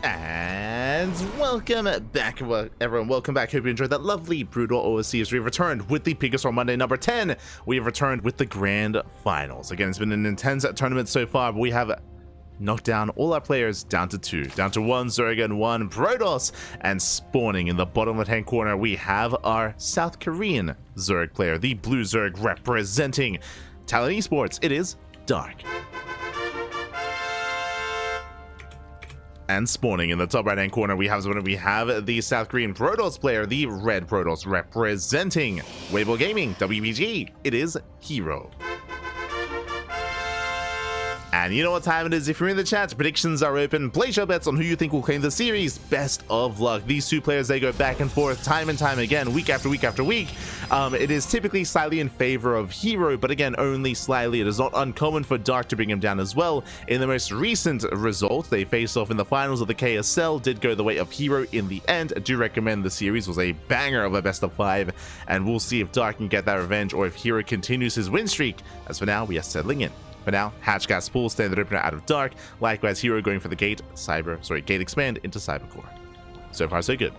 And welcome back, everyone. Welcome back. Hope you enjoyed that lovely Brutal OSC. We've returned with the PiGosaur Monday number 10. We have returned with the grand finals. Again, it's been an intense tournament so far, but we have knocked down all our players down to 2. Down to 1 Zerg and 1 Protoss. And spawning in the bottom left-hand corner, we have our South Korean Zerg player, the Blue Zerg representing Talon Esports. It is Dark. And spawning in the top right-hand corner, we have the South Korean Protoss player, the Red Protoss, representing Weibo Gaming, WBG. It is herO. And you know what time it is. If you're in the chat, predictions are open. Place your bets on who you think will claim the series. Best of luck. These two players, they go back and forth time and time again, week after week after week. It is typically slightly in favor of herO, but again, only slightly. It is not uncommon for Dark to bring him down as well. In the most recent result, they faced off in the finals of the KSL, did go the way of herO in the end. I do recommend the series. Was a banger of a best of 5, and we'll see if Dark can get that revenge or if herO continues his win streak. As for now, we are settling in. For now, Hatch Gas Pool, standard opener out of Dark. Likewise, herO going for the gate expand into Cybercore. So far, so good.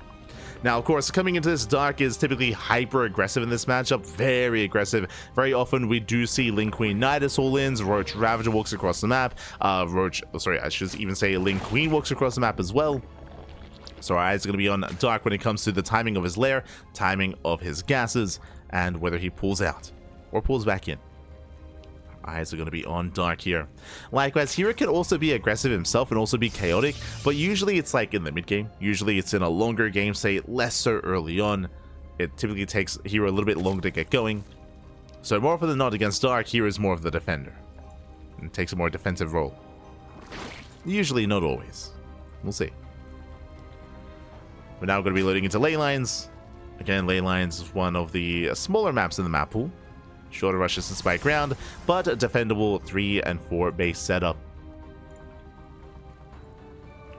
Now, of course, coming into this, Dark is typically hyper aggressive in this matchup, very aggressive. Very often, we do see Link Queen Nidus all-ins, Roach Ravager walks across the map. I should even say Link Queen walks across the map as well. So our eyes are going to be on Dark when it comes to the timing of his lair, timing of his gases, and whether he pulls out or pulls back in. Eyes are going to be on Dark here. Likewise, herO can also be aggressive himself and also be chaotic, but usually it's like in the mid game. Usually it's in a longer game, say less so early on. It typically takes herO a little bit longer to get going. So more often than not against Dark, herO is more of the defender and takes a more defensive role. Usually, not always. We'll see. We're now going to be loading into ley lines. Again, ley lines is one of the smaller maps in the map pool. Shorter rushes and spike round, but a defendable 3 and 4 base setup.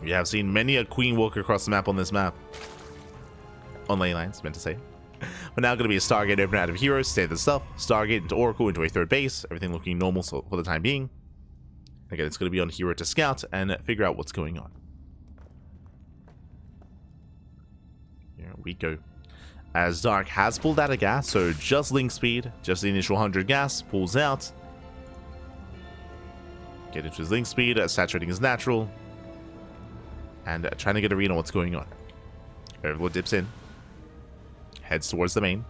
We have seen many a queen walk across the map on this map. On ley lines, meant to say. We're now going to be a Stargate open out of herO, standard stuff. Stargate into Oracle into a 3rd base. Everything looking normal for the time being. Again, it's going to be on herO to scout and figure out what's going on. Here we go. As Dark has pulled out of gas, so just link speed, just the initial 100 gas, pulls out. Get into his link speed, saturating his natural. And trying to get a read on what's going on. Overlord dips in. Heads towards the main.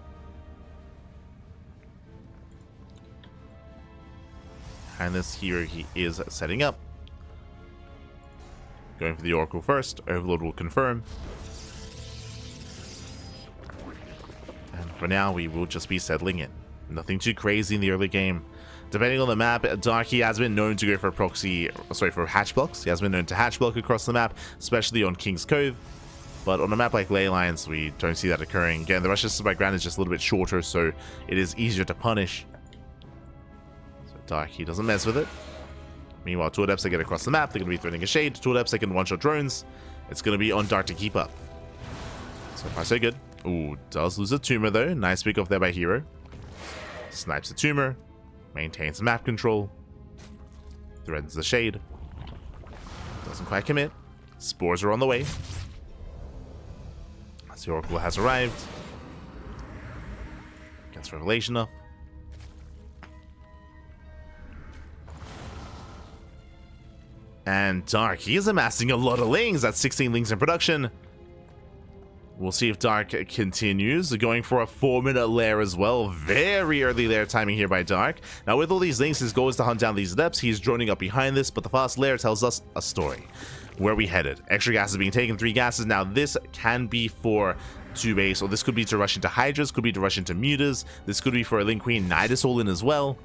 And this here he is setting up. Going for the Oracle first, Overlord will confirm. For now, we will just be settling in. Nothing too crazy in the early game. Depending on the map, Dark, he has been known to go for for hatch blocks. He has been known to hatch block across the map, especially on King's Cove. But on a map like Ley Lines, we don't see that occurring. Again, the rush distance by ground is just a little bit shorter, so it is easier to punish. So Dark, he doesn't mess with it. Meanwhile, Tour Depths, they get across the map. They're going to be threatening a shade. Tour Depths, they can one-shot drones. It's going to be on Dark to keep up. So far, so good. Ooh, does lose a tumor though. Nice pick off there by herO. Snipes the tumor. Maintains map control. Threatens the shade. Doesn't quite commit. Spores are on the way. As the Oracle has arrived. Gets Revelation up. And Dark, he is amassing a lot of lings. That's 16 lings in production. We'll see if Dark continues, going for a 4-minute lair as well. Very early lair timing here by Dark. Now with all these links, his goal is to hunt down these depths. He's droning up behind this, but the fast lair tells us a story. Where we headed. Extra gas is being taken, 3 gases. Now this can be for 2 base, or this could be to rush into Hydras, could be to rush into Mutas. This could be for a Link Queen Nidus all in as well.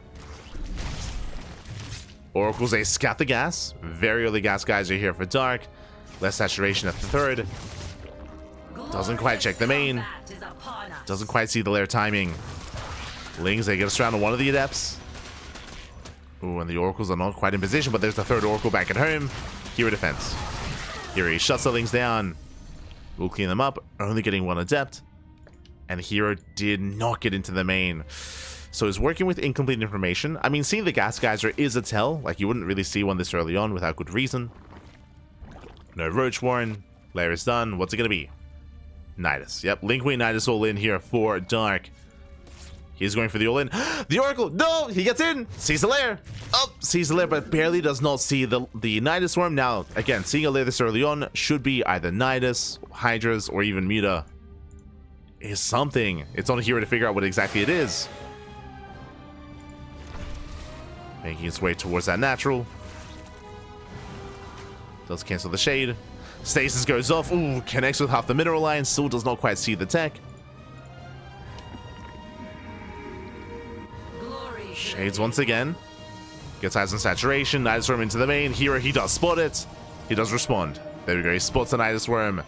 Oracles, they scout the gas. Very early gas guys are here for Dark. Less saturation at the 3rd. Doesn't quite check the main. Doesn't quite see the lair timing. Lings, they get us around to one of the adepts. Ooh, and the Oracles are not quite in position, but there's the 3rd Oracle back at home. herO defense. Here he shuts the Lings down. We'll clean them up. Only getting 1 adept. And herO did not get into the main. So he's working with incomplete information. I mean, seeing the gas geyser is a tell. Like, you wouldn't really see one this early on without good reason. No Roach Warren. Lair is done. What's it going to be? Nidus. Yep, Link Queen Nidus all in here for Dark. He's going for the all-in. The Oracle! No! He gets in! Sees the lair! Oh! Sees the lair, but barely does not see the Nidus Swarm. Now, again, seeing a lair this early on should be either Nidus, Hydras, or even Muta. Is something. It's on here to figure out what exactly it is. Making its way towards that natural. Does cancel the shade. Stasis goes off. Ooh, connects with half the mineral line. Still does not quite see the tech. Shades once again. Gets eyes on saturation. Nidus Worm into the main. herO, he does spot it. He does respond. There we go. He spots the Nidus Worm.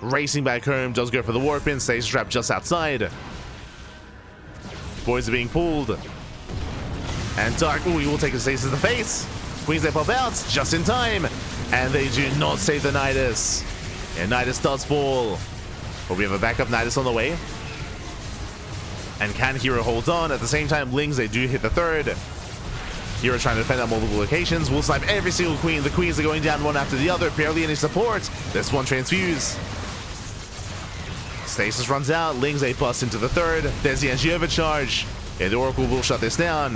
Racing back home. Does go for the warp in. Stasis trap just outside. Boys are being pulled. And Dark, ooh, he will take a stasis to the face. Queens they pop out just in time. And they do not save the Nidus. And Nidus does fall. But we have a backup Nidus on the way. And can herO hold on? At the same time, Lings, they do hit the third. herO trying to defend at multiple locations. Will snipe every single queen. The queens are going down one after the other. Barely any support. This one transfuse. Stasis runs out. Lings, they bust into the third. There's the NG overcharge. Yeah, the Oracle will shut this down.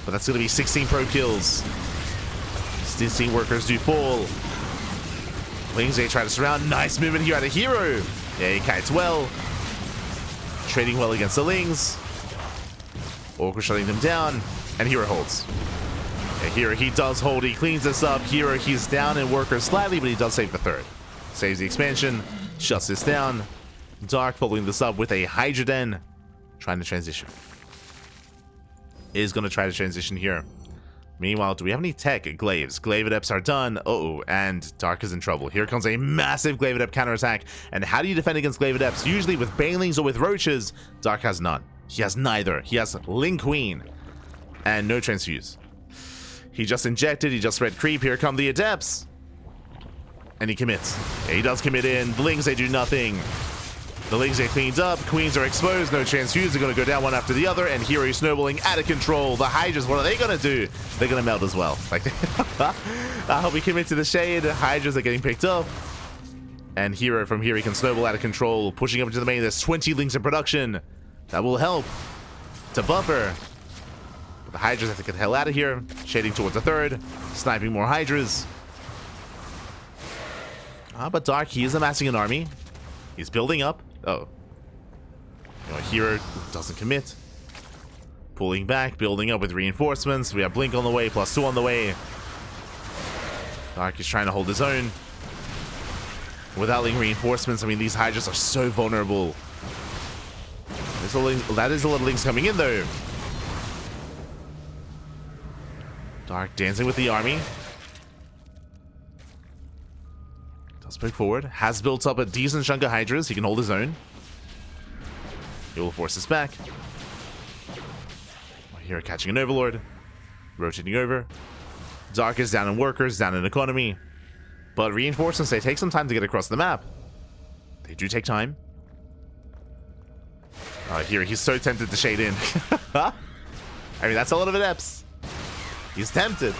But that's going to be 16 pro kills. 16 workers do fall. Lings, they try to surround. Nice movement here out of herO. Yeah, he kites well. Trading well against the Lings. Oracle shutting them down. And herO holds. Yeah, herO, he does hold. He cleans this up. herO, he's down in workers slightly, but he does save the third. Saves the expansion. Shuts this down. Dark following this up with a Hydra Den. Trying to transition. Is going to try to transition here. Meanwhile, do we have any tech? Glaives. Glaive Adepts are done. Uh-oh, and Dark is in trouble. Here comes a massive Glaive Adept counterattack. And how do you defend against Glaive Adepts? Usually with Banelings or with Roaches. Dark has none. He has neither. He has Link Queen. And no transfuse. He just injected. He just spread creep. Here come the Adepts. And he commits. Yeah, he does commit in. The Lings, they do nothing. The Lings, they cleaned up. Queens are exposed. No transfuse. They're going to go down one after the other. And herO snowballing out of control. The Hydras, what are they going to do? They're going to melt as well. Like, we commit to the shade. Hydras are getting picked up. And herO from here, he can snowball out of control. Pushing up into the main. There's 20 Lings in production. That will help to buffer. But the Hydras have to get the hell out of here. Shading towards the third. Sniping more Hydras. But Dark, he is amassing an army. He's building up. Oh. You know, herO doesn't commit. Pulling back, building up with reinforcements. We have Blink on the way, +2 on the way. Dark is trying to hold his own. Without Link reinforcements, I mean, these Hydras are so vulnerable. That is a lot of Links coming in, though. Dark dancing with the army. Does poke forward. Has built up a decent chunk of Hydras. He can hold his own. He will force this back. Here, catching an Overlord. Rotating over. Dark is down in workers, down in economy. But reinforcements, they take some time to get across the map. They do take time. Here, he's so tempted to shade in. I mean, that's a lot of Adepts. He's tempted.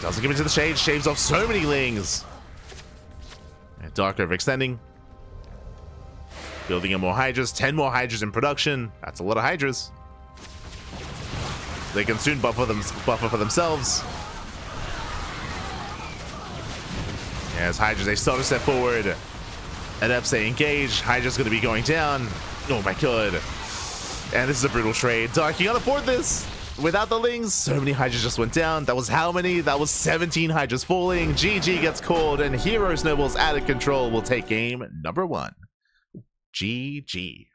Doesn't give it to the shade. Shaves off so many Lings. And Dark overextending. Building in more Hydras. 10 more Hydras in production. That's a lot of Hydras. They can soon buffer for themselves. As Hydras, they start to step forward. Adepts, they engage. Hydra's going to be going down. Oh my god. And this is a brutal trade. Dark, you can't afford this. Without the Lings, so many Hydras just went down. That was how many? That was 17 Hydras falling. GG gets called, and herO snowballs out of control. Will take game number 1. GG.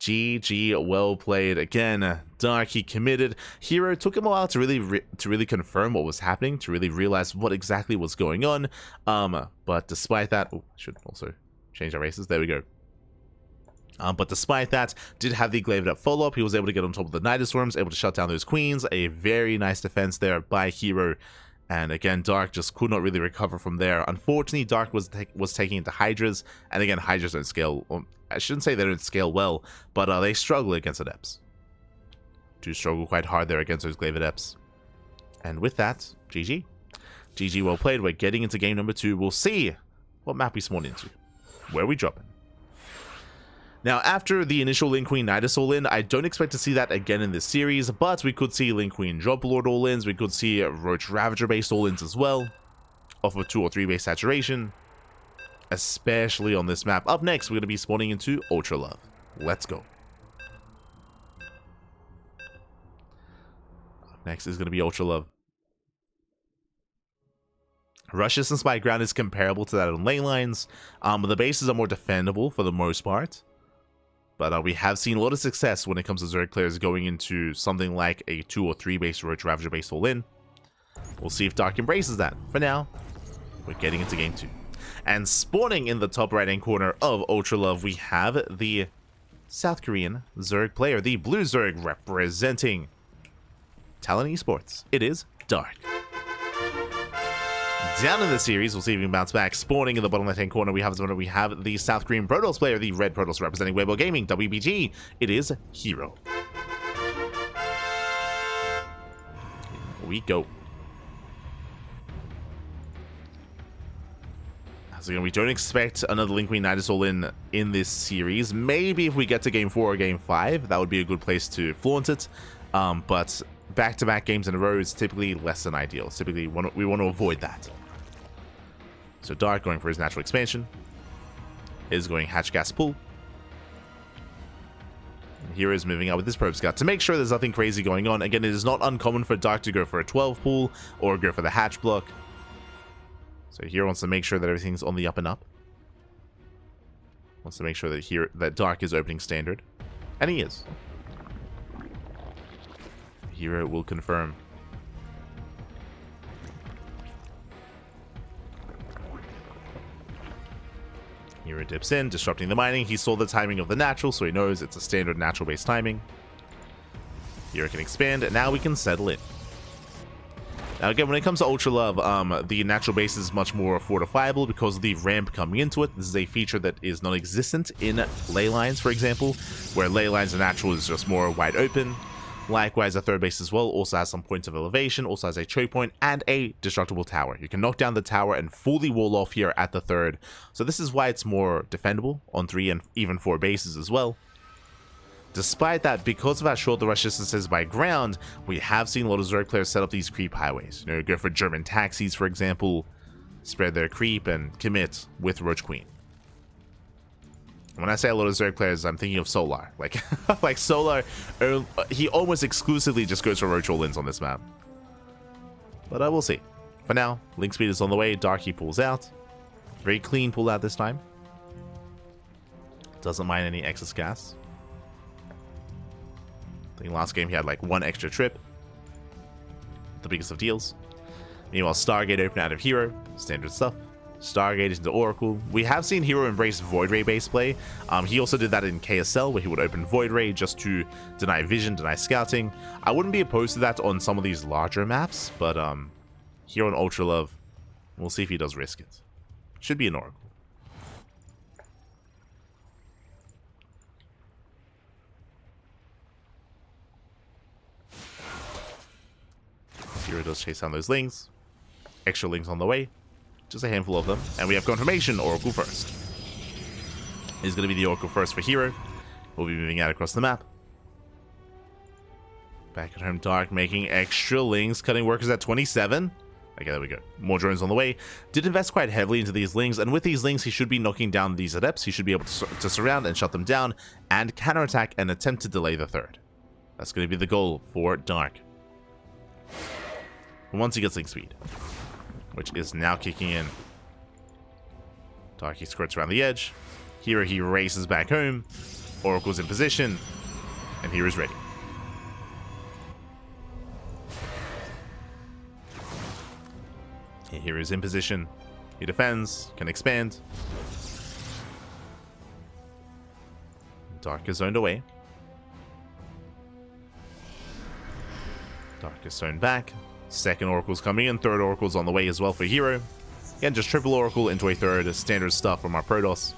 GG, well played. Again, Dark, he committed. herO took him a while to really confirm what was happening, to really realize what exactly was going on. But despite that, oh, I should also change our races. There we go. But despite that, did have the Glaive Adept follow-up. He was able to get on top of the Nidus Worms, able to shut down those Queens. A very nice defense there by herO. And again, Dark just could not really recover from there. Unfortunately, Dark was taking into Hydras. And again, Hydras don't scale. I shouldn't say they don't scale well, but they struggle against Adepts. Do struggle quite hard there against those Glaive Adepts. And with that, GG. GG, well played. We're getting into game number 2. We'll see what map we spawn into. Where are we dropping? Now, after the initial Link Queen Nidus all-in, I don't expect to see that again in this series, but we could see Link Queen Drop Lord all-ins, we could see Roach Ravager-based all-ins as well, off of 2 or 3 base saturation, especially on this map. Up next, we're going to be spawning into Ultra Love. Let's go. Up next is going to be Ultra Love. Rush distance by ground is comparable to that on lane lines, but the bases are more defendable for the most part. But we have seen a lot of success when it comes to Zerg players going into something like a 2 or 3 base Roach Ravager base all-in. We'll see if Dark embraces that. For now, we're getting into game 2. And spawning in the top right-hand corner of Ultra Love, we have the South Korean Zerg player, the Blue Zerg representing Talon Esports. It is Dark. Down in the series, we'll see if we can bounce back. Spawning in the bottom left-hand corner, we have the South Korean Protoss player, the Red Protoss representing Weibo Gaming, WBG. It is herO. Here we go. So again, we don't expect another Link Queen Nidus all-in in this series. Maybe if we get to game 4 or game 5, that would be a good place to flaunt it. But back-to-back games in a row is typically less than ideal. Typically, we want to avoid that. So Dark going for his natural expansion. Is going Hatch Gas Pull. And here is moving out with this Probe Scout to make sure there's nothing crazy going on. Again, it is not uncommon for Dark to go for a 12 pull or go for the Hatch block. So here wants to make sure that everything's on the up and up. Wants to make sure that Dark is opening standard. And he is. herO will confirm. herO dips in, disrupting the mining. He saw the timing of the natural, so he knows it's a standard natural-based timing. herO can expand, and now we can settle in. Now again, when it comes to Ultra Love, the natural base is much more fortifiable because of the ramp coming into it. This is a feature that is non-existent in ley lines, for example, where ley lines and natural is just more wide open. Likewise, the third base as well also has some points of elevation, also has a choke point and a destructible tower. You can knock down the tower and fully wall off here at the third. So this is why it's more defendable on 3 and even 4 bases as well. Despite that, because of how short the rush distance is by ground, we have seen a lot of Zerg players set up these creep highways. You know, go for German taxis, for example, spread their creep and commit with Roach Queen. When I say a lot of Zerg players, I'm thinking of Solar. Like Solar, he almost exclusively just goes for Roach all-ins on this map. But I will see. For now, Link Speed is on the way. Darky pulls out. Very clean pull out this time. Doesn't mind any excess gas. I think last game he had like 1 extra trip. The biggest of deals. Meanwhile, Stargate open out of herO. Standard stuff. Stargate into Oracle. We have seen herO embrace Void Ray base play. He also did that in KSL, where he would open Void Ray just to deny vision, deny scouting. I wouldn't be opposed to that on some of these larger maps, but here on Ultra Love, we'll see if he does risk it. Should be an Oracle. herO does chase down those Lings. Extra Lings on the way. Just a handful of them. And we have confirmation, Oracle first. Is going to be the Oracle first for herO. We'll be moving out across the map. Back at home, Dark making extra Lings, cutting workers at 27. Okay, there we go. More drones on the way. Did invest quite heavily into these Lings, and with these Lings, he should be knocking down these Adepts. He should be able to surround and shut them down, and counterattack and attempt to delay the third. That's going to be the goal for Dark. Once he gets Link Speed, which is now kicking in. Darky squirts around the edge. herO, he races back home. Oracle's in position. And herO's ready. herO's in position. He defends. Can expand. Dark is zoned away. Dark is zoned back. Second Oracle's coming in. Third Oracle's on the way as well for herO. Again, just triple Oracle into a third. Standard stuff from our Protoss.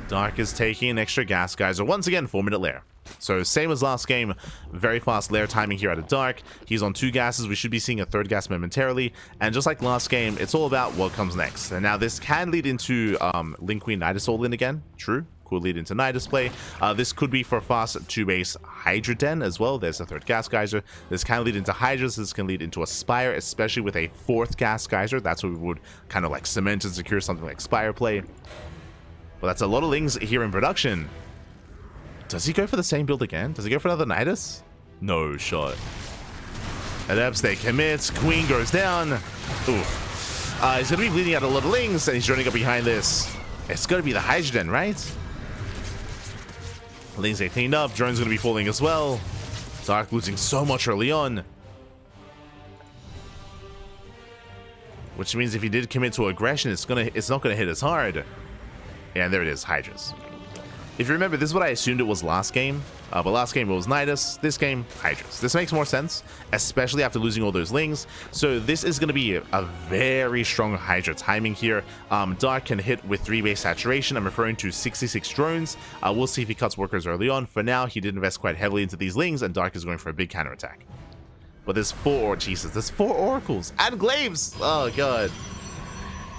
Dark is taking an extra gas, guys. So once again, 4-minute lair. So same as last game, very fast lair timing here out of Dark. He's on 2 gases. We should be seeing a 3rd gas momentarily. And just like last game, it's all about what comes next. And now this can lead into Link Queen Nidus all in again. True. Could lead into Nidus play. This could be for fast 2-base Hydra Den as well. There's a 3rd gas geyser. This can lead into Hydras. This can lead into a Spire, especially with a 4th gas geyser. That's what we would kind of like cement and secure something like Spire play. Well, that's a lot of Lings here in production. Does he go for the same build again? Does he go for another Nidus? No shot. Adepts, they commit. Queen goes down. Ooh. He's going to be bleeding out a lot of Lings, and he's running up behind this. It's going to be the Hydra Den, right? Lings, they cleaned up. Drone's going to be falling as well. Dark losing so much early on. Which means if he did commit to aggression, it's not going to hit as hard. Yeah, and there it is, Hydras. If you remember, this is what I assumed it was last game. But last game it was Nidus. This game, Hydras. This makes more sense, especially after losing all those Lings. So this is going to be a very strong Hydra timing here. Dark can hit with 3-base saturation. I'm referring to 66 drones. We'll see if he cuts workers early on. For now, he did invest quite heavily into these Lings, and Dark is going for a big counterattack. But there's 4 Oracles and Glaives. Oh, God.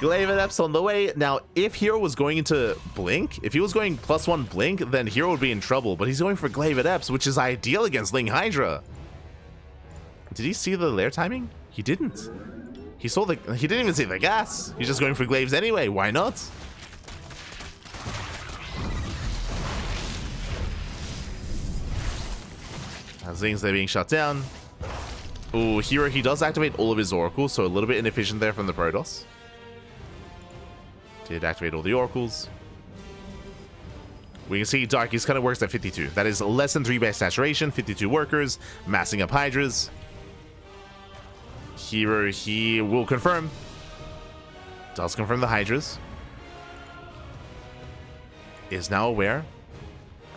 Glaive Adepts on the way. Now, if herO was going into Blink, if he was going +1 Blink, then herO would be in trouble. But he's going for Glaive Adepts, which is ideal against Ling Hydra. Did he see the lair timing? He didn't. He didn't even see the gas. He's just going for Glaives anyway. Why not? As Lings, they're being shut down. Ooh, herO, he does activate all of his Oracles, so a little bit inefficient there from the Protoss. Did activate all the Oracles. We can see Darky's kind of works at 52. That is less than 3-base saturation, 52 workers, massing up Hydras. herO, he will confirm. Does confirm the Hydras. Is now aware.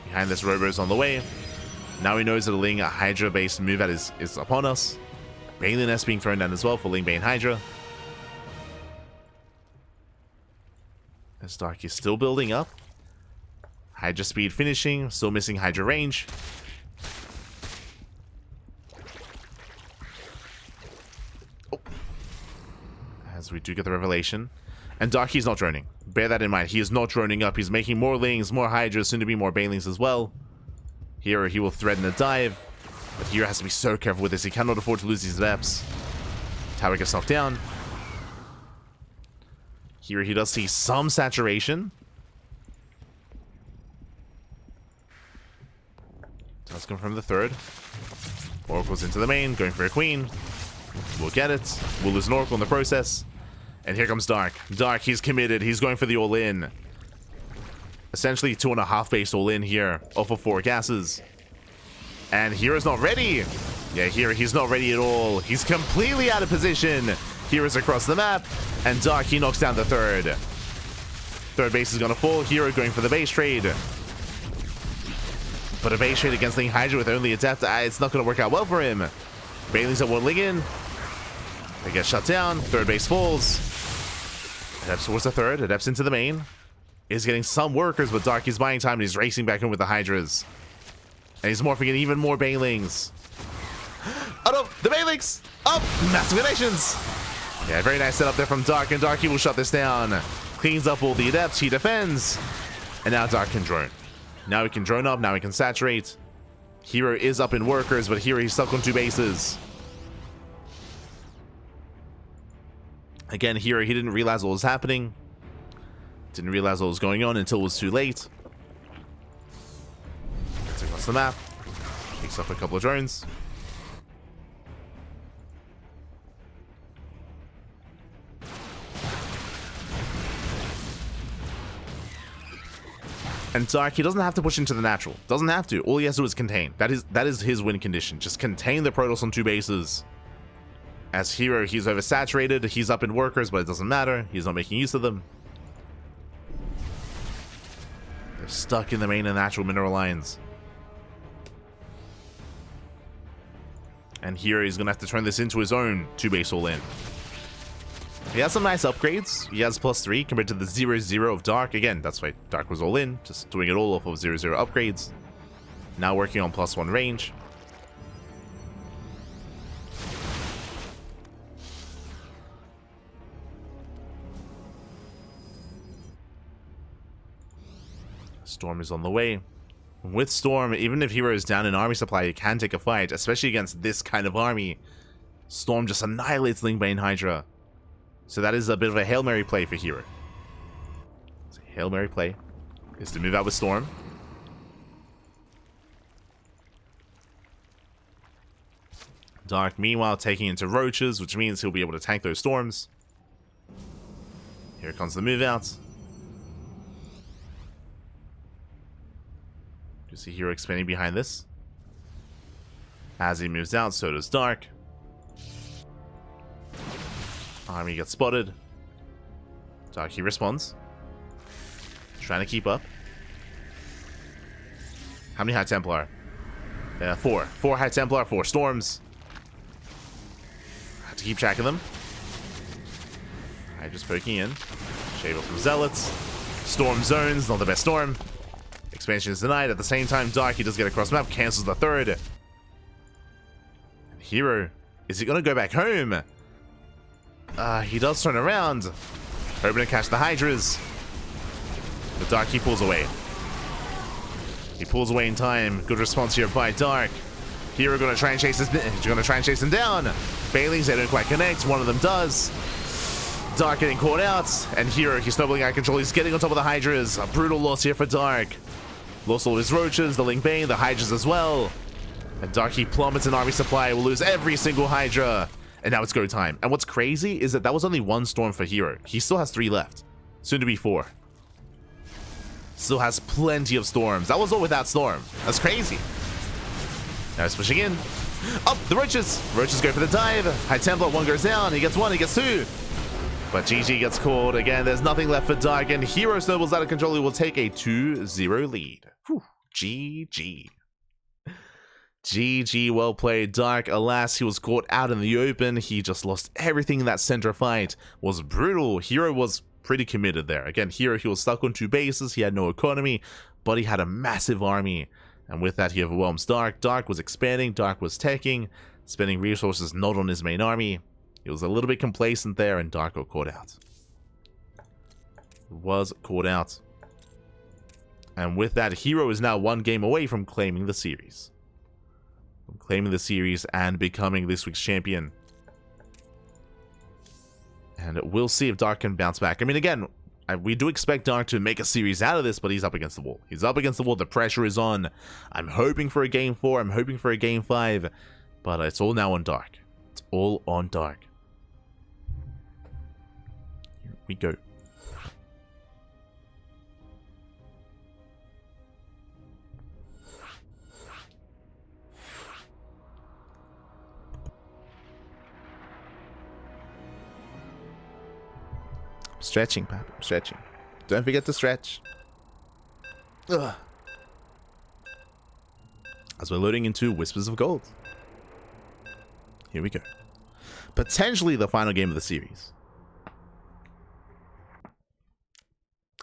Behind this, Robo's on the way. Now he knows that a Ling Hydra-based move that is upon us. Baneling S being thrown down as well for Ling Bane Hydra. As Dark is still building up. Hydra speed finishing, still missing Hydra range. Oh. As we do get the revelation. And Darky's not droning. Bear that in mind. He is not droning up. He's making more Lings, more Hydras, soon to be more Banelings as well. Here he will threaten a dive. But here has to be so careful with this. He cannot afford to lose these Adepts. Tower gets knocked down. Here he does see some saturation. Does confirm the 3rd. Oracle's into the main, going for a Queen. We'll get it. We'll lose an Oracle in the process. And here comes Dark. Dark, he's committed. He's going for the all-in. Essentially 2.5 base all-in here, off of 4 gases. And hero's not ready. Yeah, here he's not ready at all. He's completely out of position. Hero's across the map, and Dark, he knocks down the 3rd. 3rd base is going to fall. herO going for the base trade. But a base trade against Ling Hydra with only Adept, it's not going to work out well for him. Banelings at 1 Ling in. They get shut down. 3rd base falls. Adepts towards the 3rd. Adepts into the main. Is getting some workers, but Dark is buying time, and he's racing back in with the Hydras. And he's morphing in even more Banelings. Oh no, the Banelings! Oh, massive donations! Yeah, very nice setup there from Dark, and Darky will shut this down. Cleans up all the Adepts, he defends. And now Dark can drone. Now he can drone up, now he can saturate. herO is up in workers, but here he's stuck on 2 bases. Again, here he didn't realize what was happening. Didn't realize what was going on until it was too late. Gets across the map. Picks up a couple of drones. And Dark, he doesn't have to push into the natural. Doesn't have to. All he has to do is contain. That is his win condition. Just contain the Protoss on 2 bases. As herO, he's oversaturated. He's up in workers, but it doesn't matter. He's not making use of them. They're stuck in the main and natural mineral lines. And here he's going to have to turn this into his own 2-base all-in. He has some nice upgrades. He has +3 compared to the 0/0 of Dark. Again, that's why Dark was all in. Just doing it all off of 0/0 upgrades. Now working on +1 range. Storm is on the way. With Storm, even if herO is down in army supply, he can take a fight, especially against this kind of army. Storm just annihilates Lingbane Hydra. So that is a bit of a Hail Mary play for herO. So Hail Mary play is to move out with Storm. Dark, meanwhile, taking into roaches, which means he'll be able to tank those storms. Here comes the move out. You see herO expanding behind this. As he moves out, so does Dark. Army gets spotted. Dark, he responds. Trying to keep up. How many High Templar? 4. 4 High Templar, 4 Storms. Have to keep track of them. Alright, just poking in. Shave off some Zealots. Storm zones, not the best Storm. Expansion is denied. At the same time, Dark, he does get across map, cancels the third. And herO, is he going to go back home? He does turn around. Hoping to catch the Hydras. But Dark, he pulls away. He pulls away in time. Good response here by Dark. herO going to try and chase him down. Bailings, they don't quite connect. One of them does. Dark getting caught out. And herO, he's snowballing out of control. He's getting on top of the Hydras. A brutal loss here for Dark. Lost all his roaches, the Lingbane, the Hydras as well. And Dark, he plummets in army supply. Will lose every single Hydra. And now it's go time. And what's crazy is that was only 1 storm for herO. He still has 3 left. Soon to be 4. Still has plenty of storms. That was all without storm. That's crazy. Now he's pushing in. Up, the roaches. Roaches go for the dive. High Templar, 1 goes down. He gets 1, he gets 2. But GG gets called. Again, there's nothing left for Dark. And herO snowballs out of control. He will take a 2-0 lead. Whew. GG. GG, well played, Dark. Alas, he was caught out in the open. He just lost everything in that center fight. Was brutal. herO was pretty committed there. Again, herO, he was stuck on 2 bases. He had no economy, but he had a massive army. And with that, he overwhelms Dark. Dark was expanding. Dark was taking, spending resources not on his main army. He was a little bit complacent there, and Dark got caught out. Was caught out. And with that, herO is now 1 game away from claiming the series. And becoming this week's champion. And we'll see if Dark can bounce back. I mean, again, we do expect Dark to make a series out of this, but he's up against the wall. He's up against the wall. The pressure is on. I'm hoping for a game 4. I'm hoping for a game 5. But it's all now on Dark. It's all on Dark. Here we go. Stretching, Pap. I'm stretching. Don't forget to stretch. Ugh. As we're loading into Whispers of Gold. Here we go. Potentially the final game of the series.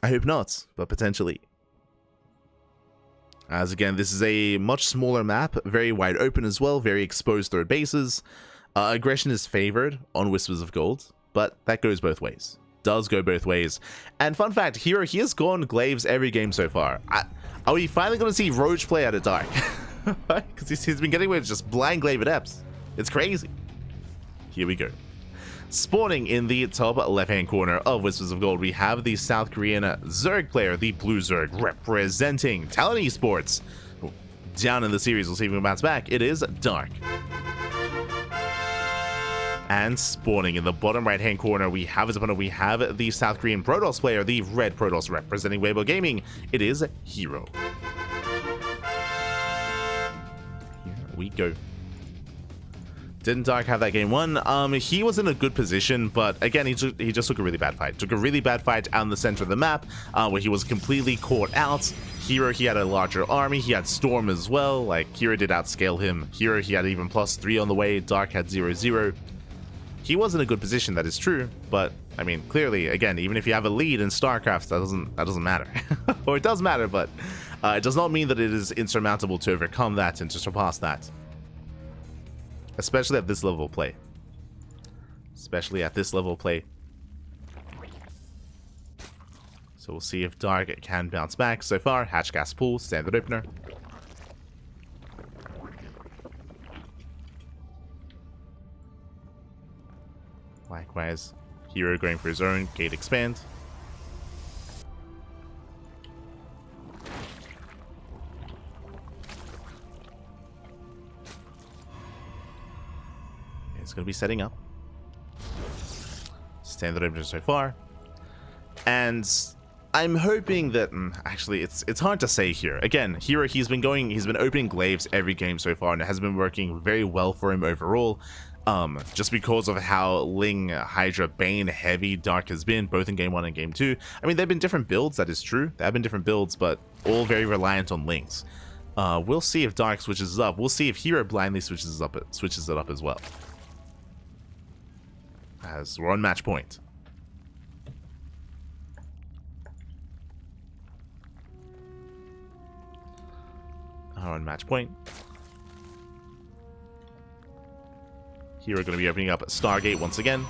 I hope not, but potentially. As again, this is a much smaller map, very wide open as well, very exposed third bases. Aggression is favored on Whispers of Gold, but that goes both ways. Does go both ways. And fun fact, herO, he has gone Glaives every game so far. Are we finally going to see Roach play out of Dark? Because he's been getting away with just blind Glaive adepts. It's crazy. Here we go. Spawning in the top left-hand corner of Whispers of Gold, we have the South Korean Zerg player, the Blue Zerg, representing Talon Esports. Down in the series, we'll see if we can bounce back. It is Dark. And spawning in the bottom right-hand corner, we have his opponent. We have the South Korean Protoss player, the Red Protoss, representing Weibo Gaming. It is herO. Here we go. Didn't Dark have that game 1? He was in a good position, but again, he just took a really bad fight. Took a really bad fight out in the center of the map, where he was completely caught out. herO, he had a larger army. He had Storm as well. Like, herO did outscale him. herO, he had even +3 on the way. Dark had 0-0. He was in a good position, that is true, but I mean, clearly, again, even if you have a lead in StarCraft, that doesn't matter. Or it does matter, but it does not mean that it is insurmountable to overcome that and to surpass that. Especially at this level of play. Especially at this level of play. So we'll see if Dark can bounce back. So far, hatch gas pool, standard opener. Likewise, herO going for his own gate expand. It's going to be setting up. Standard opener so far. And I'm hoping that actually it's hard to say here. Again, herO, he's been opening glaives every game so far, and it has been working very well for him overall. Just because of how Ling, Hydra, Bane heavy Dark has been, both in game 1 and game 2. I mean, there have been different builds, that is true. There have been different builds, but all very reliant on Lings. We'll see if Dark switches it up. We'll see if herO blindly switches it up as well. As we're on match point. On match point. Here we're going to be opening up Stargate once again.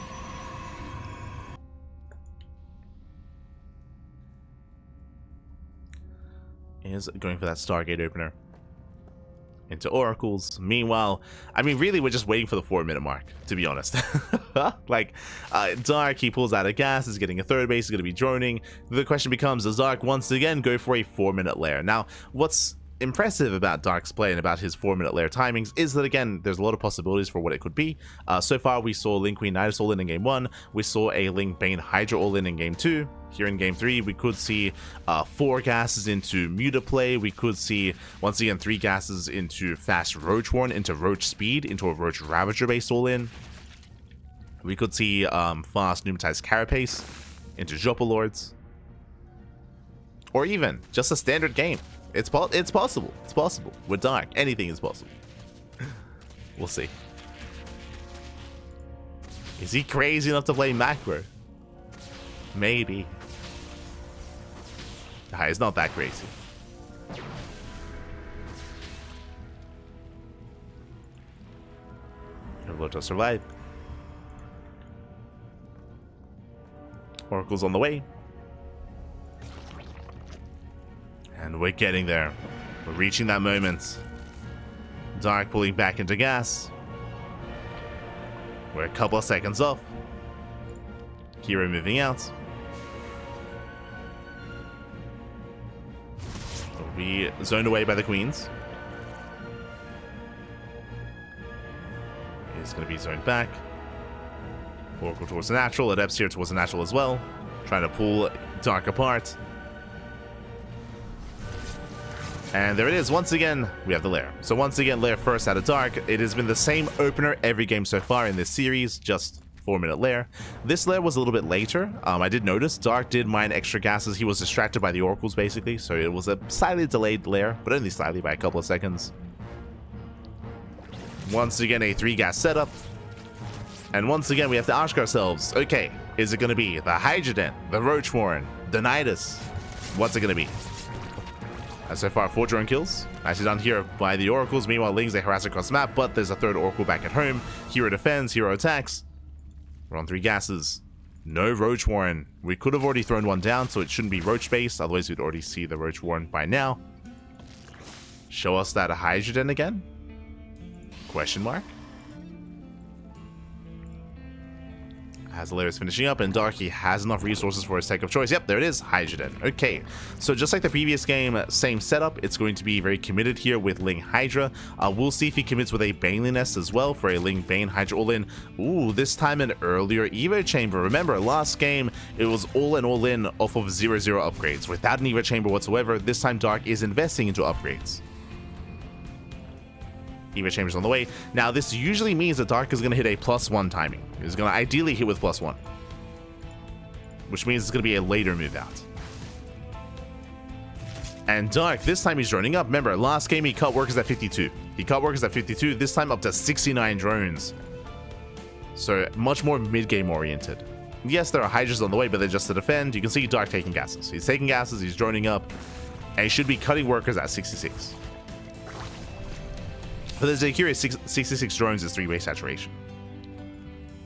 Is going for that Stargate opener. Into Oracles. Meanwhile, I mean, really, we're just waiting for the 4-minute mark, to be honest. Like, Dark, he pulls out a gas, is getting a third base, is going to be droning. The question becomes, does Dark once again go for a 4-minute lair? Now, what's impressive about Dark's play and about his 4-minute lair timings is that, again, there's a lot of possibilities for what it could be. So far, we saw Ling Queen Nidus all in game 1. We saw a Ling Bane Hydra all in game 2. Here in game 3, we could see 4 gases into Muta play. We could see, once again, 3 gases into Fast Roach Warren, into Roach Speed, into a Roach Ravager base all in. We could see fast Pneumatized Carapace into Jopa Lords. Or even just a standard game. It's possible. It's possible. With Dark, anything is possible. We'll see. Is he crazy enough to play macro? Maybe. He's not that crazy. Able to survive. Oracle's on the way. And we're getting there. We're reaching that moment. Dark pulling back into gas. We're a couple of seconds off. herO moving out. We zoned away by the queens. He's going to be zoned back. Oracle towards the natural. Adepts here towards the natural as well. Trying to pull Dark apart. And there it is. Once again, we have the lair. So once again, lair first out of Dark. It has been the same opener every game so far in this series, just 4-minute lair. This lair was a little bit later. I did notice Dark did mine extra gases. He was distracted by the oracles, basically. So it was a slightly delayed lair, but only slightly by a couple of seconds. Once again, a 3-gas setup. And once again, we have to ask ourselves, okay, is it going to be the Hydra, the Roach Warren, the Nidus? What's it going to be? So far, 4 drone kills. Nicely done here by the oracles. Meanwhile, Lings, they harass across the map, but there's a 3rd oracle back at home. herO defends, herO attacks. We're on 3 gases. No Roach Warren. We could have already thrown one down, so it shouldn't be Roach based. Otherwise, we'd already see the Roach Warren by now. Show us that Hydra again? Question mark. As the layer is finishing up, and Darky has enough resources for his tech of choice. Yep, there it is, Hydra. Okay, so just like the previous game, same setup. It's going to be very committed here with Ling Hydra. We'll see if he commits with a Baneley Nest as well for a Ling Bane Hydra all-in. Ooh, this time an earlier Evo Chamber. Remember, last game, it was all-in off of 0-0 upgrades. Without an Evo Chamber whatsoever, this time Dark is investing into upgrades. Evo Chamber's on the way. Now, this usually means that Dark is going to hit a +1 timing. He's going to ideally hit with +1. Which means it's going to be a later move out. And Dark, this time he's droning up. Remember, last game he cut workers at 52. He cut workers at 52, this time up to 69 drones. So much more mid-game oriented. Yes, there are Hydras on the way, but they're just to defend. You can see Dark taking gases. He's taking gases, he's droning up, and he should be cutting workers at 66. But there's a curious 66 drones is 3 base saturation.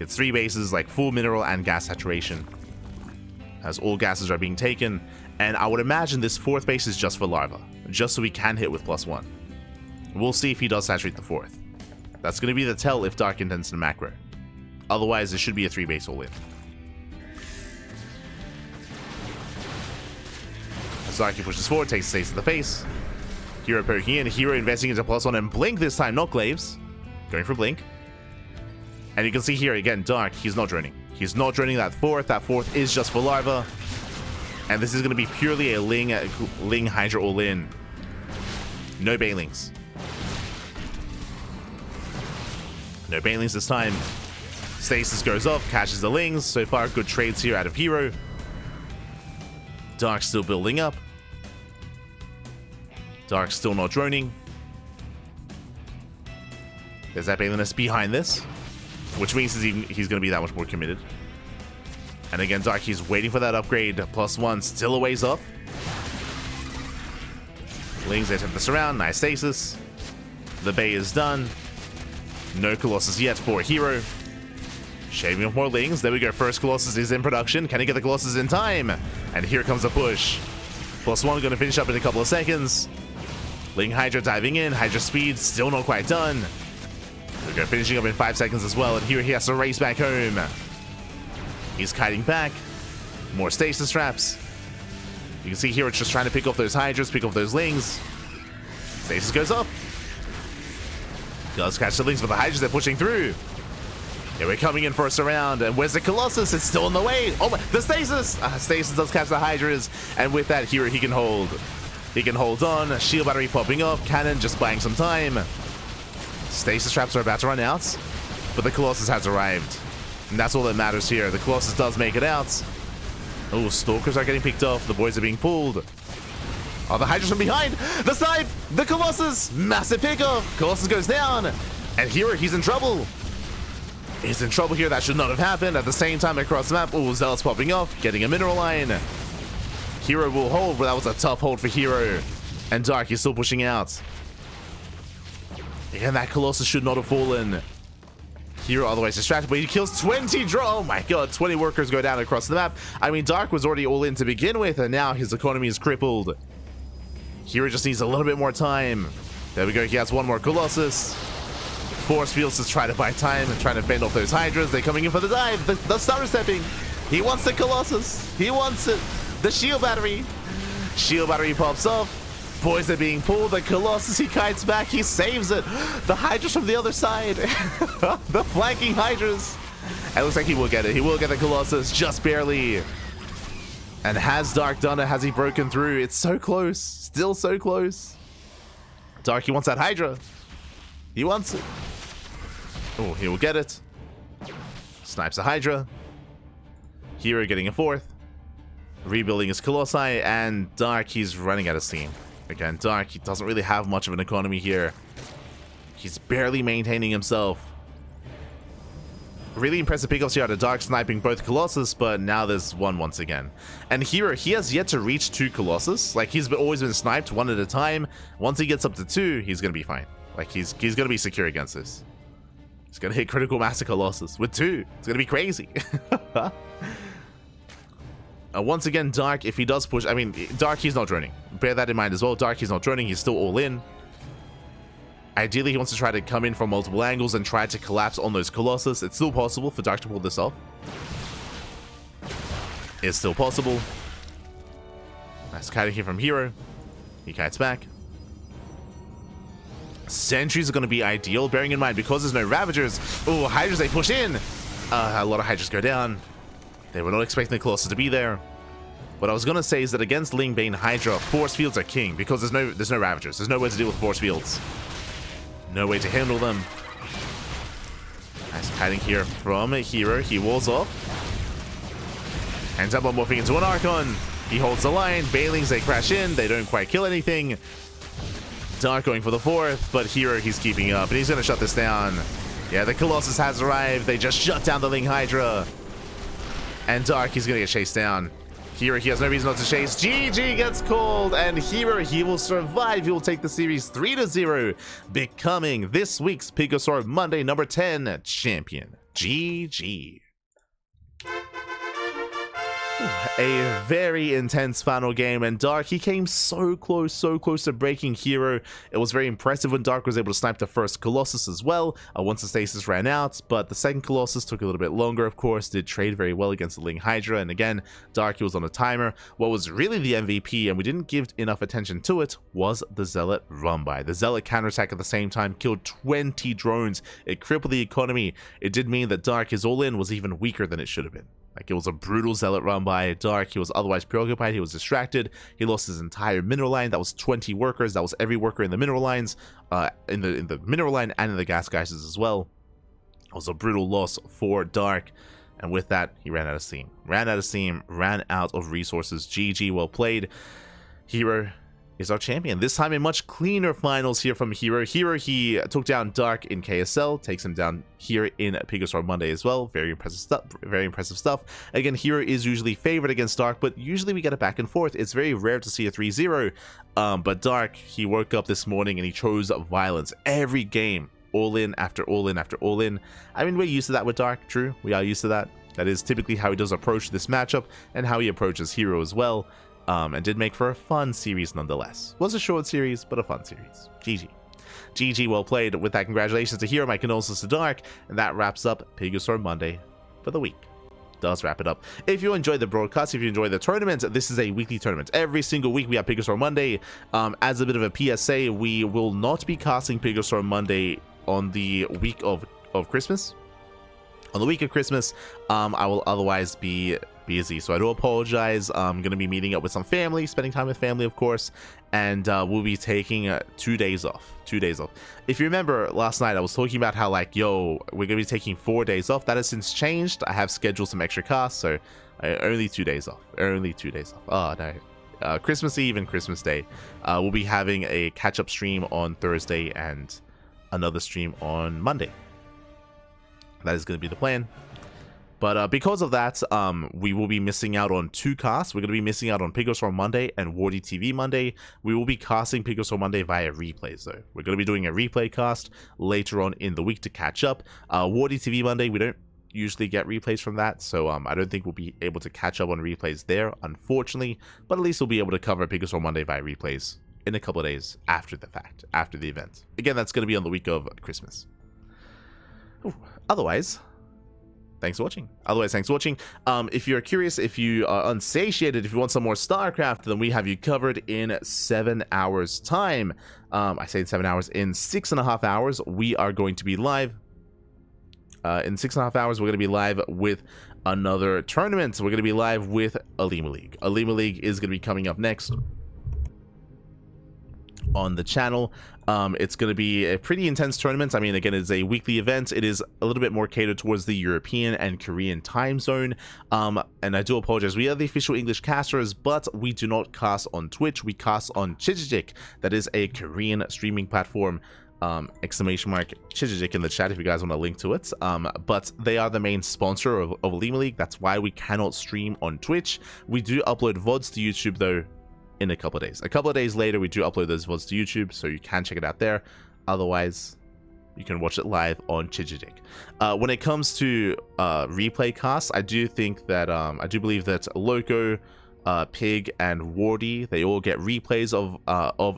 It's 3 bases, like full mineral and gas saturation, as all gases are being taken. And I would imagine this 4th base is just for larva, just so we can hit with +1. We'll see if he does saturate the 4th. That's going to be the tell if Dark intends to macro. Otherwise, it should be a 3 base all in. As Darky pushes forward, takes stays to the face. herO poking in, herO investing into +1 and Blink this time, not Glaives. Going for Blink. And you can see here again, Dark, he's not droning. He's not droning that 4th. That 4th is just for larva. And this is going to be purely a Ling Hydra all in. No Banelings. No Banelings this time. Stasis goes off, catches the Lings. So far, good trades here out of herO. Dark still building up. Dark still not droning. There's that Baneliness behind this, which means he's going to be that much more committed. And again, Dark, he's waiting for that upgrade. +1, still a ways off. Lings, they attempt this around. Nice stasis. The Bay is done. No Colossus yet for herO. Shaving off more Lings. There we go. First Colossus is in production. Can he get the Colossus in time? And here comes a push. +1 going to finish up in a couple of seconds. Ling Hydra diving in. Hydra speed still not quite done. We go finishing up in 5 seconds as well. And here he has to race back home. He's kiting back. More stasis traps. You can see here it's just trying to pick off those Hydras, pick off those Lings. Stasis goes up. Does catch the Lings, but the Hydras are pushing through. Yeah, we're coming in first round, and where's the Colossus? It's still in the way. Oh my, the Stasis! Stasis does catch the Hydras, and with that, here he can hold. He can hold on. Shield battery popping off. Cannon just buying some time. Stasis traps are about to run out, but the Colossus has arrived. And that's all that matters here. The Colossus does make it out. Oh, Stalkers are getting picked off. The boys are being pulled. Oh, the Hydras from behind. The side. The Colossus. Massive pickoff. Colossus goes down. And here he's in trouble. He's in trouble here. That should not have happened. At the same time across the map. Oh, Zealot's popping off. Getting a mineral line. herO will hold, but that was a tough hold for herO. And Dark is still pushing out. And that Colossus should not have fallen. herO otherwise distracted, but he kills 20 draw. Oh my god, 20 workers go down across the map. I mean, Dark was already all in to begin with, and now his economy is crippled. herO just needs a little bit more time. There we go, he has one more Colossus. Force Fields to try to buy time and trying to fend off those Hydras. They're coming in for the dive. The Star Stepping. He wants the Colossus. He wants it. The shield battery. Shield battery pops off. Boys are being pulled. The Colossus, he kites back. He saves it. The Hydras from the other side. The flanking Hydras. It looks like he will get it. He will get the Colossus just barely. And has Dark done it? Has he broken through? It's so close. Still so close. Dark, he wants that Hydra. He wants it. Oh, he will get it. Snipes the Hydra. herO getting a 4th. Rebuilding his Colossi. And Dark, he's running out of steam. Again, Dark, he doesn't really have much of an economy here. He's barely maintaining himself. Really impressive pickups here out of Dark, sniping both Colossus, but now there's one once again. And herO, he has yet to reach 2 Colossus. Like, he's always been sniped 1 at a time. Once he gets up to 2, he's going to be fine. Like, he's going to be secure against this. He's going to hit critical mass Colossus with 2. It's going to be crazy. Once again, Dark, if he does push... I mean, Dark, he's not droning. Bear that in mind as well. Dark, he's not droning. He's still all in. Ideally, he wants to try to come in from multiple angles and try to collapse on those Colossus. It's still possible for Dark to pull this off. It's still possible. Nice kiting here from herO. He kites back. Sentries are going to be ideal, bearing in mind, because there's no Ravagers. Oh, Hydras, they push in. A lot of Hydras go down. They were not expecting the Colossus to be there. What I was going to say is that against Ling Bane Hydra, Force Fields are king, because there's no Ravagers. There's no way to deal with Force Fields. No way to handle them. Nice kiting here from herO. He walls off. Ends up on morphing into an Archon. He holds the line. Banelings, they crash in. They don't quite kill anything. Dark going for the 4th, but herO, he's keeping up, and he's going to shut this down. Yeah, the Colossus has arrived. They just shut down the Ling Hydra. And Dark, he's gonna get chased down. herO, he has no reason not to chase. GG gets called, and herO, he will survive. He will take the series 3-0, becoming this week's PiGosaur Monday number 10 champion. GG. A very intense final game, and Dark, he came so close to breaking herO. It was very impressive when Dark was able to snipe the first Colossus as well, once the stasis ran out, but the second Colossus took a little bit longer, of course, did trade very well against the Ling Hydra, and again, Dark, he was on a timer. What was really the MVP, and we didn't give enough attention to it, was the Zealot run-by. The Zealot counterattack at the same time killed 20 drones. It crippled the economy. It did mean that Dark, his all-in was even weaker than it should have been. Like, it was a brutal Zealot run by Dark. He was otherwise preoccupied. He was distracted. He lost his entire mineral line. That was 20 workers. That was every worker in the mineral lines, in the mineral line and in the gas geysers as well. It was a brutal loss for Dark. And with that, he ran out of steam. Ran out of resources. GG, well played. herO is our champion. This time a much cleaner finals here from herO. herO, he took down Dark in KSL, takes him down here in PiGosaur Monday as well. Very impressive stuff. Again, herO is usually favored against Dark, but usually we get a back and forth. It's very rare to see a 3-0. But Dark, he woke up this morning and he chose violence every game. All in after all in after all in. I mean, we're used to that with Dark, true. We are used to that. That is typically how he does approach this matchup and how he approaches herO as well. And did make for a fun series nonetheless. Was a short series, but a fun series. GG. GG, well played. With that, congratulations to herO, my condolences to Dark, and that wraps up PiGosaur Monday for the week. Does wrap it up. If you enjoyed the broadcast, if you enjoyed the tournament, this is a weekly tournament. Every single week we have PiGosaur Monday. As a bit of a PSA, we will not be casting PiGosaur Monday on the week of Christmas. On the week of Christmas, I will otherwise be busy, so I do apologize. I'm going to be meeting up with some family, spending time with family, of course, and we'll be taking 2 days off. 2 days off. If you remember last night, I was talking about how, like, yo, we're going to be taking 4 days off. That has since changed. I have scheduled some extra casts, so only 2 days off. Only 2 days off. Oh, no. Christmas Eve and Christmas Day. We'll be having a catch-up stream on Thursday and another stream on Monday. That is going to be the plan. But because of that, we will be missing out on 2 casts. We're going to be missing out on PiGosaur Monday and Wardy TV Monday. We will be casting PiGosaur Monday via replays, though. We're going to be doing a replay cast later on in the week to catch up. Wardy TV Monday, we don't usually get replays from that, so I don't think we'll be able to catch up on replays there, unfortunately. But at least we'll be able to cover PiGosaur Monday via replays in a couple of days after the fact, after the event. Again, that's going to be on the week of Christmas. Ooh. Otherwise, thanks for watching. If you're curious, if you are unsatiated, if you want some more StarCraft, then we have you covered in 7 hours time. I say in 7 hours. In 6.5 hours, we are going to be live. In 6.5 hours, we're going to be live with another tournament. We're going to be live with Alima League. Alima League is going to be coming up next on the channel. It's going to be a pretty intense tournament. I mean, again, it's a weekly event. It is a little bit more catered towards the European and Korean time zone. And I do apologize. We are the official English casters, but we do not cast on Twitch. We cast on Chijijik. That is a Korean streaming platform. Exclamation mark Chijijik in the chat if you guys want a link to it. But they are the main sponsor of Alima League. That's why we cannot stream on Twitch. We do upload VODs to YouTube, though, in a couple of days. A couple of days later, we do upload those VODs to YouTube, so you can check it out there. Otherwise, you can watch it live on Chijijik. When it comes to replay casts, I do think that I do believe that Loco, Pig, and Wardy, they all get replays of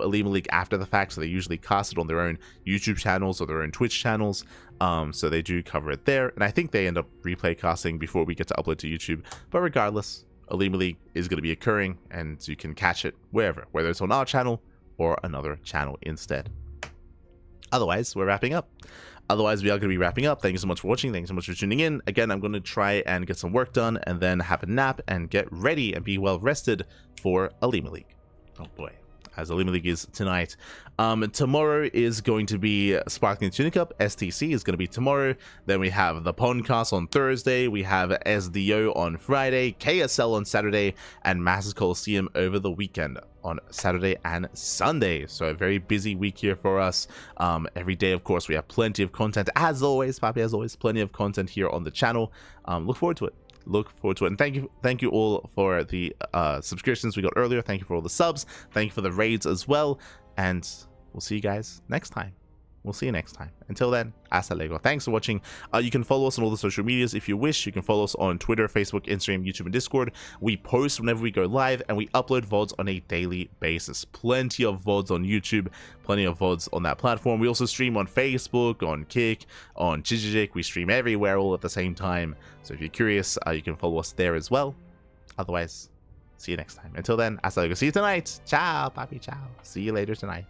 Alima League after the fact, so they usually cast it on their own YouTube channels or their own Twitch channels. So they do cover it there, and I think they end up replay casting before we get to upload to YouTube. But regardless, Alima League is going to be occurring, and you can catch it wherever, whether it's on our channel or another channel instead. Otherwise, we're wrapping up. Otherwise, we are going to be wrapping up. Thank you so much for watching. Thank you so much for tuning in. Again, I'm going to try and get some work done and then have a nap and get ready and be well rested for Alima League. Oh boy. as the Limit League is tonight. Tomorrow is going to be Sparkling Tunic Cup. STC is going to be tomorrow. Then we have the Podcast on Thursday. We have SDO on Friday, KSL on Saturday, and Masters Coliseum over the weekend on Saturday and Sunday. So a very busy week here for us. Every day, of course, we have plenty of content. As always, Papi, as always, plenty of content here on the channel. Look forward to it. And thank you all for the subscriptions we got earlier. Thank you for all the subs. Thank you for the raids as well, and we'll see you guys next time. Until then, hasta luego. Thanks for watching. You can follow us on all the social medias if you wish. You can follow us on Twitter, Facebook, Instagram, YouTube, and Discord. We post whenever we go live, and we upload VODs on a daily basis. Plenty of VODs on YouTube, plenty of VODs on that platform. We also stream on Facebook, on Kick, on Jijijik. We stream everywhere all at the same time. So if you're curious, you can follow us there as well. Otherwise, see you next time. Until then, hasta luego. See you tonight. Ciao, papi, ciao. See you later tonight.